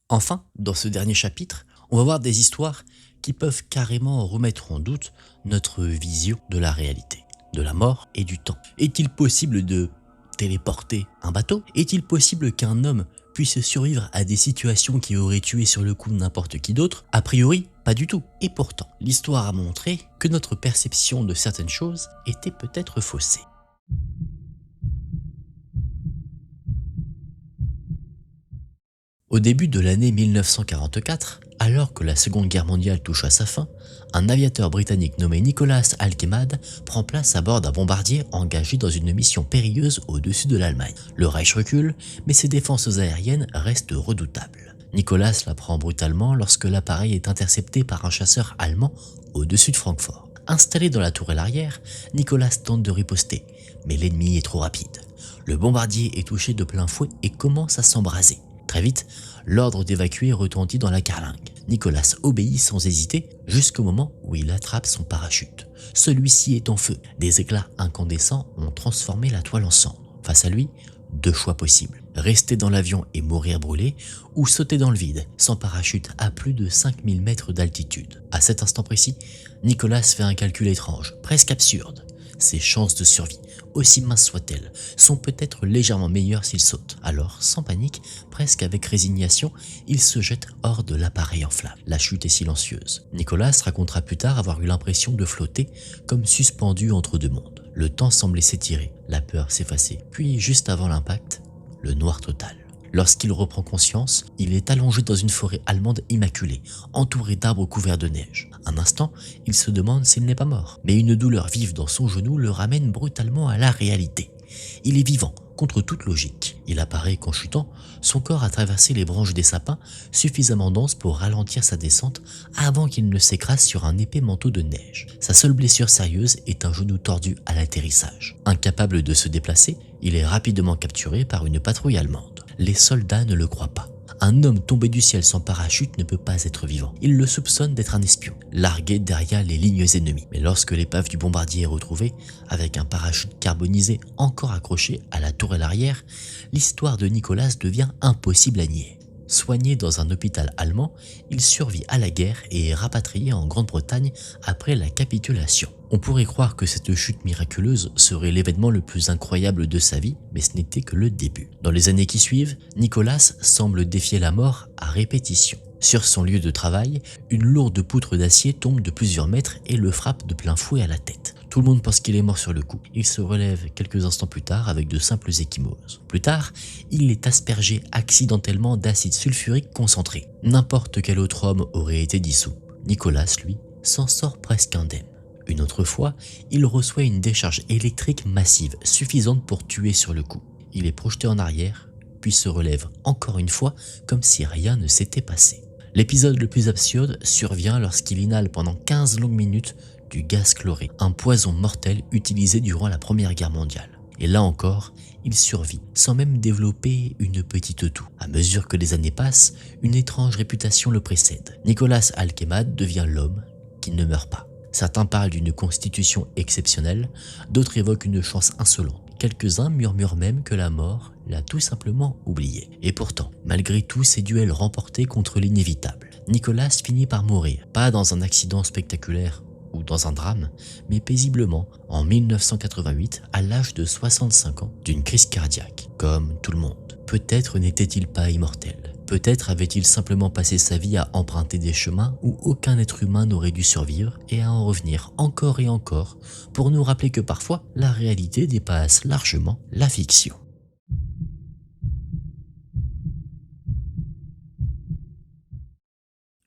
S1: Enfin, dans ce dernier chapitre, on va voir des histoires qui peuvent carrément remettre en doute notre vision de la réalité, de la mort et du temps. Est-il possible de téléporter un bateau? Est-il possible qu'un homme puisse survivre à des situations qui auraient tué sur le coup n'importe qui d'autre? A priori, pas du tout. Et pourtant, l'histoire a montré que notre perception de certaines choses était peut-être faussée. Au début de l'année 1944, alors que la Seconde Guerre mondiale touche à sa fin, un aviateur britannique nommé Nicholas Alkemad prend place à bord d'un bombardier engagé dans une mission périlleuse au-dessus de l'Allemagne. Le Reich recule, mais ses défenses aériennes restent redoutables. Nicholas l'apprend brutalement lorsque l'appareil est intercepté par un chasseur allemand au-dessus de Francfort. Installé dans la tourelle arrière, Nicholas tente de riposter, mais l'ennemi est trop rapide. Le bombardier est touché de plein fouet et commence à s'embraser. Très vite, l'ordre d'évacuer retentit dans la carlingue. Nicholas obéit sans hésiter jusqu'au moment où il attrape son parachute. Celui-ci est en feu. Des éclats incandescents ont transformé la toile en cendres. Face à lui, 2 choix possibles. Rester dans l'avion et mourir brûlé, ou sauter dans le vide, sans parachute à plus de 5000 mètres d'altitude. À cet instant précis, Nicholas fait un calcul étrange, presque absurde. Ses chances de survie, aussi minces soient-elles, sont peut-être légèrement meilleures s'il saute. Alors, sans panique, presque avec résignation, il se jette hors de l'appareil en flammes. La chute est silencieuse. Nicholas racontera plus tard avoir eu l'impression de flotter comme suspendu entre 2 mondes. Le temps semblait s'étirer, la peur s'effacer. Puis, juste avant l'impact, le noir total. Lorsqu'il reprend conscience, il est allongé dans une forêt allemande immaculée, entouré d'arbres couverts de neige. Un instant, il se demande s'il n'est pas mort. Mais une douleur vive dans son genou le ramène brutalement à la réalité. Il est vivant, contre toute logique. Il apparaît qu'en chutant, son corps a traversé les branches des sapins suffisamment denses pour ralentir sa descente avant qu'il ne s'écrase sur un épais manteau de neige. Sa seule blessure sérieuse est un genou tordu à l'atterrissage. Incapable de se déplacer, il est rapidement capturé par une patrouille allemande. Les soldats ne le croient pas. Un homme tombé du ciel sans parachute ne peut pas être vivant. Ils le soupçonnent d'être un espion, largué derrière les lignes ennemies. Mais lorsque l'épave du bombardier est retrouvée, avec un parachute carbonisé encore accroché à la tourelle arrière, l'histoire de Nicholas devient impossible à nier. Soigné dans un hôpital allemand, il survit à la guerre et est rapatrié en Grande-Bretagne après la capitulation. On pourrait croire que cette chute miraculeuse serait l'événement le plus incroyable de sa vie, mais ce n'était que le début. Dans les années qui suivent, Nicholas semble défier la mort à répétition. Sur son lieu de travail, une lourde poutre d'acier tombe de plusieurs mètres et le frappe de plein fouet à la tête. Tout le monde pense qu'il est mort sur le coup. Il se relève quelques instants plus tard avec de simples ecchymoses. Plus tard, il est aspergé accidentellement d'acide sulfurique concentré. N'importe quel autre homme aurait été dissous. Nicholas, lui, s'en sort presque indemne. Une autre fois, il reçoit une décharge électrique massive, suffisante pour tuer sur le coup. Il est projeté en arrière, puis se relève encore une fois comme si rien ne s'était passé. L'épisode le plus absurde survient lorsqu'il inhale pendant 15 longues minutes du gaz chloré, un poison mortel utilisé durant la Première Guerre mondiale. Et là encore, il survit, sans même développer une petite toux. À mesure que les années passent, une étrange réputation le précède. Nicolas Alkemad devient l'homme qui ne meurt pas. Certains parlent d'une constitution exceptionnelle, d'autres évoquent une chance insolente. Quelques-uns murmurent même que la mort l'a tout simplement oublié. Et pourtant, malgré tous ces duels remportés contre l'inévitable, Nicolas finit par mourir, pas dans un accident spectaculaire ou dans un drame, mais paisiblement en 1988 à l'âge de 65 ans d'une crise cardiaque, comme tout le monde. Peut-être n'était-il pas immortel. Peut-être avait-il simplement passé sa vie à emprunter des chemins où aucun être humain n'aurait dû survivre et à en revenir encore et encore pour nous rappeler que parfois la réalité dépasse largement la fiction.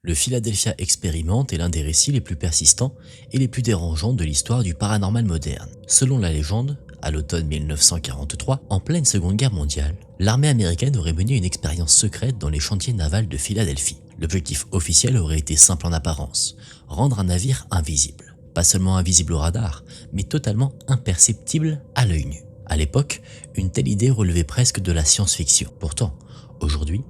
S1: Le Philadelphia Experiment est l'un des récits les plus persistants et les plus dérangeants de l'histoire du paranormal moderne. Selon la légende, à l'automne 1943, en pleine Seconde Guerre mondiale, l'armée américaine aurait mené une expérience secrète dans les chantiers navals de Philadelphie. L'objectif officiel aurait été simple en apparence, rendre un navire invisible. Pas seulement invisible au radar, mais totalement imperceptible à l'œil nu. À l'époque, une telle idée relevait presque de la science-fiction. Pourtant, aujourd'hui,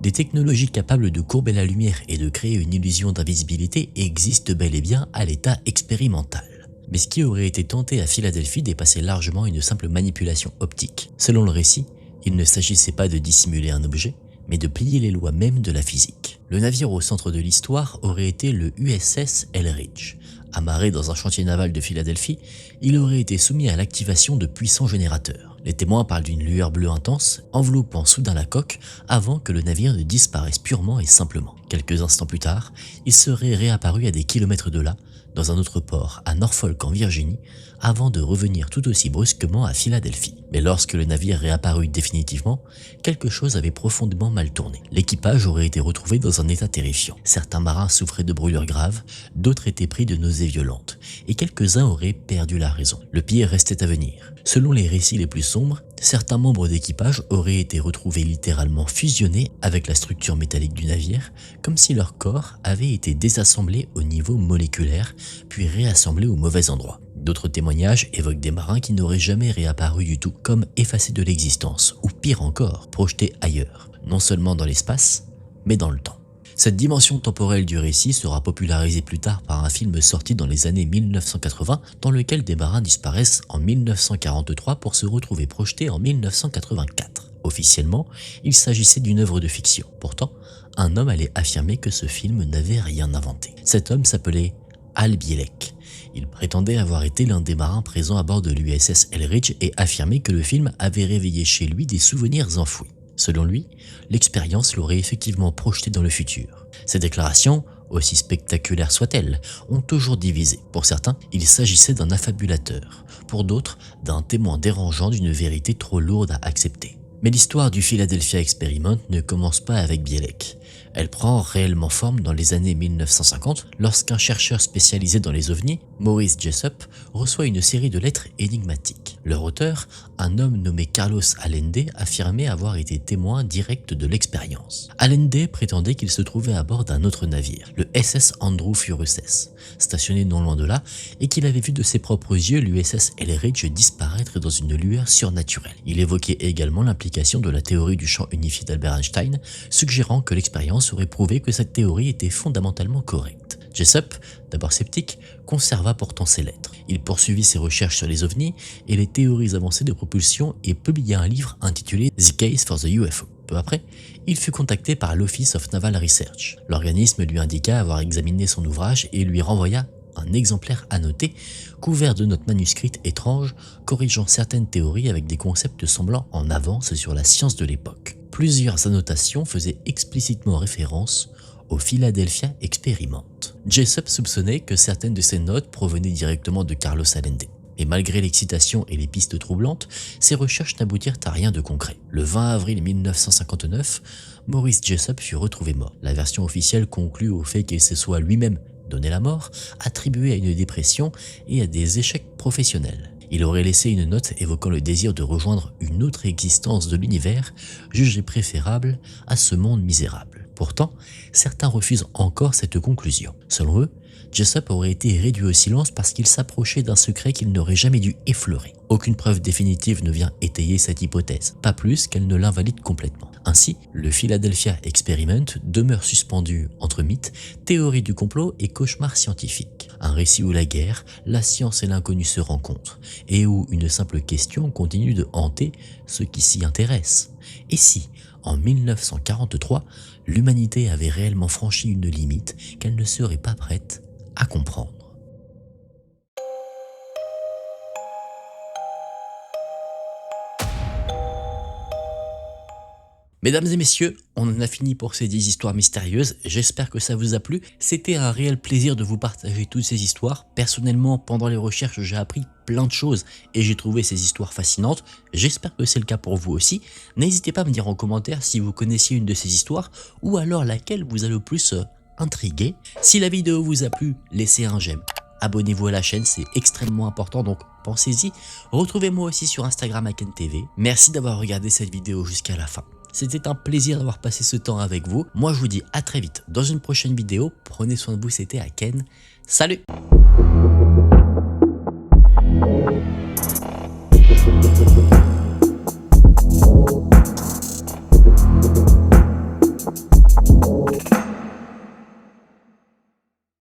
S1: des technologies capables de courber la lumière et de créer une illusion d'invisibilité existent bel et bien à l'état expérimental. Mais ce qui aurait été tenté à Philadelphie dépassait largement une simple manipulation optique. Selon le récit, il ne s'agissait pas de dissimuler un objet, mais de plier les lois mêmes de la physique. Le navire au centre de l'histoire aurait été le USS Eldridge. Amarré dans un chantier naval de Philadelphie, il aurait été soumis à l'activation de puissants générateurs. Les témoins parlent d'une lueur bleue intense, enveloppant soudain la coque avant que le navire ne disparaisse purement et simplement. Quelques instants plus tard, il serait réapparu à des kilomètres de là, dans un autre port, à Norfolk en Virginie, avant de revenir tout aussi brusquement à Philadelphie. Mais lorsque le navire réapparut définitivement, quelque chose avait profondément mal tourné. L'équipage aurait été retrouvé dans un état terrifiant. Certains marins souffraient de brûlures graves, d'autres étaient pris de nausées violentes, et quelques-uns auraient perdu la raison. Le pire restait à venir. Selon les récits les plus sombres, certains membres d'équipage auraient été retrouvés littéralement fusionnés avec la structure métallique du navire, comme si leur corps avait été désassemblé au niveau moléculaire, puis réassemblé au mauvais endroit. D'autres témoignages évoquent des marins qui n'auraient jamais réapparu du tout, comme effacés de l'existence, ou pire encore, projetés ailleurs, non seulement dans l'espace, mais dans le temps. Cette dimension temporelle du récit sera popularisée plus tard par un film sorti dans les années 1980 dans lequel des marins disparaissent en 1943 pour se retrouver projetés en 1984. Officiellement, il s'agissait d'une œuvre de fiction. Pourtant, un homme allait affirmer que ce film n'avait rien inventé. Cet homme s'appelait Hal Bielek. Il prétendait avoir été l'un des marins présents à bord de l'USS Eldridge et affirmait que le film avait réveillé chez lui des souvenirs enfouis. Selon lui, l'expérience l'aurait effectivement projeté dans le futur. Ces déclarations, aussi spectaculaires soient-elles, ont toujours divisé. Pour certains, il s'agissait d'un affabulateur. Pour d'autres, d'un témoin dérangeant d'une vérité trop lourde à accepter. Mais l'histoire du Philadelphia Experiment ne commence pas avec Bielek. Elle prend réellement forme dans les années 1950 lorsqu'un chercheur spécialisé dans les ovnis, Maurice Jessup, reçoit une série de lettres énigmatiques. Leur auteur, un homme nommé Carlos Allende, affirmait avoir été témoin direct de l'expérience. Allende prétendait qu'il se trouvait à bord d'un autre navire, le SS Andrew Furusses, stationné non loin de là, et qu'il avait vu de ses propres yeux l'USS Eldridge disparaître dans une lueur surnaturelle. Il évoquait également l'implication de la théorie du champ unifié d'Albert Einstein, suggérant que l'expérience aurait prouvé que cette théorie était fondamentalement correcte. Jessup, d'abord sceptique, conserva pourtant ses lettres. Il poursuivit ses recherches sur les ovnis et les théories avancées de propulsion et publia un livre intitulé The Case for the UFO. Peu après, il fut contacté par l'Office of Naval Research. L'organisme lui indiqua avoir examiné son ouvrage et lui renvoya un exemplaire annoté, couvert de notes manuscrites étranges, corrigeant certaines théories avec des concepts semblant en avance sur la science de l'époque. Plusieurs annotations faisaient explicitement référence au Philadelphia Experiment. Jessup soupçonnait que certaines de ces notes provenaient directement de Carlos Allende. Et malgré l'excitation et les pistes troublantes, ces recherches n'aboutirent à rien de concret. Le 20 avril 1959, Maurice Jessup fut retrouvé mort. La version officielle conclut au fait qu'il se soit lui-même donné la mort, attribué à une dépression et à des échecs professionnels. Il aurait laissé une note évoquant le désir de rejoindre une autre existence de l'univers, jugée préférable à ce monde misérable. Pourtant, certains refusent encore cette conclusion. Selon eux, Jessup aurait été réduit au silence parce qu'il s'approchait d'un secret qu'il n'aurait jamais dû effleurer. Aucune preuve définitive ne vient étayer cette hypothèse, pas plus qu'elle ne l'invalide complètement. Ainsi, le Philadelphia Experiment demeure suspendu entre mythe, théorie du complot et cauchemar scientifique. Un récit où la guerre, la science et l'inconnu se rencontrent, et où une simple question continue de hanter ceux qui s'y intéressent. Et si, en 1943, l'humanité avait réellement franchi une limite qu'elle ne serait pas prête à comprendre? Mesdames et messieurs, on en a fini pour ces 10 histoires mystérieuses, j'espère que ça vous a plu. C'était un réel plaisir de vous partager toutes ces histoires. Personnellement, pendant les recherches, j'ai appris plein de choses et j'ai trouvé ces histoires fascinantes. J'espère que c'est le cas pour vous aussi. N'hésitez pas à me dire en commentaire si vous connaissiez une de ces histoires ou alors laquelle vous a le plus intrigué. Si la vidéo vous a plu, laissez un j'aime. Abonnez-vous à la chaîne, c'est extrêmement important, donc pensez-y. Retrouvez-moi aussi sur Instagram @KenTV. Merci d'avoir regardé cette vidéo jusqu'à la fin. C'était un plaisir d'avoir passé ce temps avec vous. Moi, je vous dis à très vite dans une prochaine vidéo. Prenez soin de vous, c'était Ken. Salut!